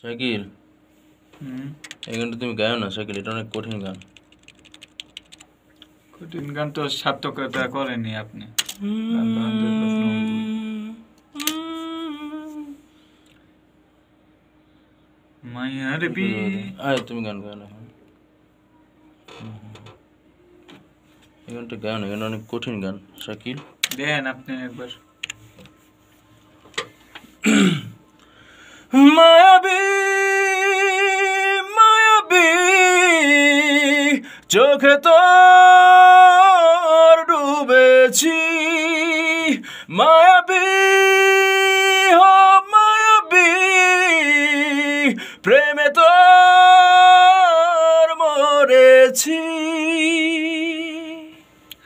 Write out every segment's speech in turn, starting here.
শাকিল, এই গানটা তুমি গাও না শাকিল, এটা অনেক কঠিন গান। কঠিন গান তো সার্থকতা করেনি আপনি। মায়ার বি আয় তুমি গান গাও না, এই গানটা গাও না, গানটা অনেক কঠিন গান শাকিল। দেন আপনি একবার। মায়াবী মায়াবী চোখে তোর ডুবেছি, মায়াবী হো মায়াবী প্রেমে তোর মরেছি।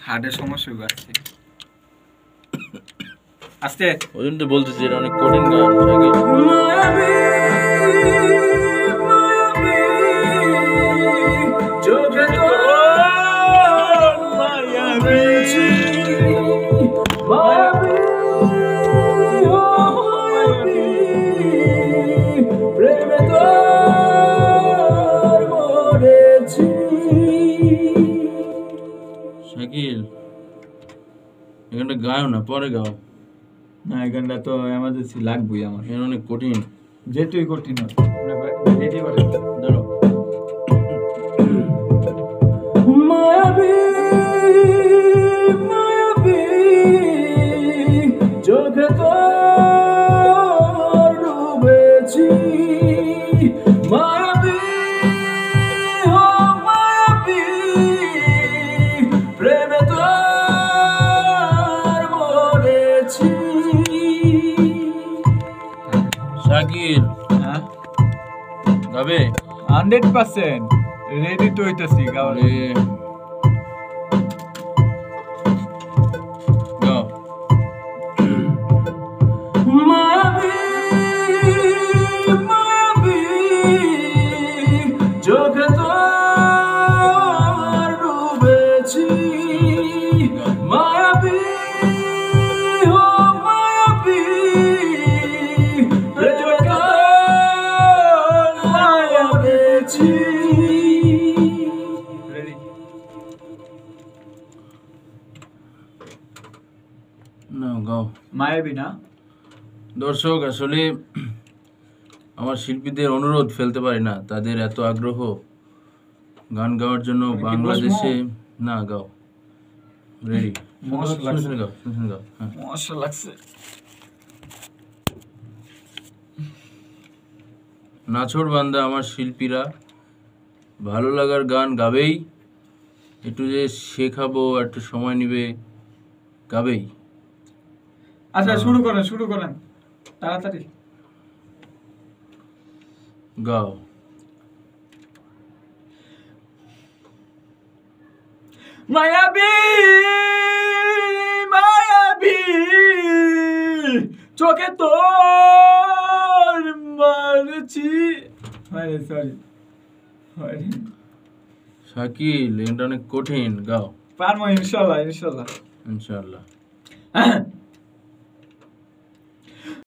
হার্টের সমস্যা আছে আস্তে, ওই জন্য তো বলতেছি এটা অনেক কঠিন গান শাকিল। মায়াবী মায়াবী চোখে তোর মায়াবী মায়াবী ও মায়াবী প্রেমে তোর মরেছি। শাকিল, এখানটা গাও না, পরে গাও। না এই গানটা তো এমার্জেন্সি লাগবেই আমার, এটা অনেক কঠিন, যেটুই কঠিন হোক রেডি করে ধরো। মায়াবী মায়াবী চোখে তোর ডুবেছি, মায়াবী হো মায়াবী প্রেমে তোর মরেছি। শাকিল, হ্যাঁ গাবে 100% রেডি তো হইতাছি গাওয়ার। গাও। মায়াবী মায়াবী চোখে তোর ডুবেছি, মায়াবী হো মায়াবী প্রেমে তোর মরেছি। রেডি না গাও। মায়াবী না দর্শক, আসলে আমার শিল্পীদের অনুরোধ ফেলতে পারি না, তাদের এত আগ্রহ গান গাওয়ার জন্য বাংলাদেশে। না গাও, রেডি, শুনে গাও শুনে গাও। হ্যাঁ মশা লাগছে। নাছোড় বান্দা আমার শিল্পীরা ভালো লাগার গান গাবেই, একটু যে শেখাবো একটু সময় নিবে, গাবেই। আচ্ছা শুরু করেন তাড়াতাড়ি গাও। মায়াবী মায়াবী চোখে তোর মারছি। সরি শাকিল, এটা অনেক কঠিন, গাও। পারবো ইনশাল্লাহ ইনশাল্লাহ। ইনশাআল্লাহ।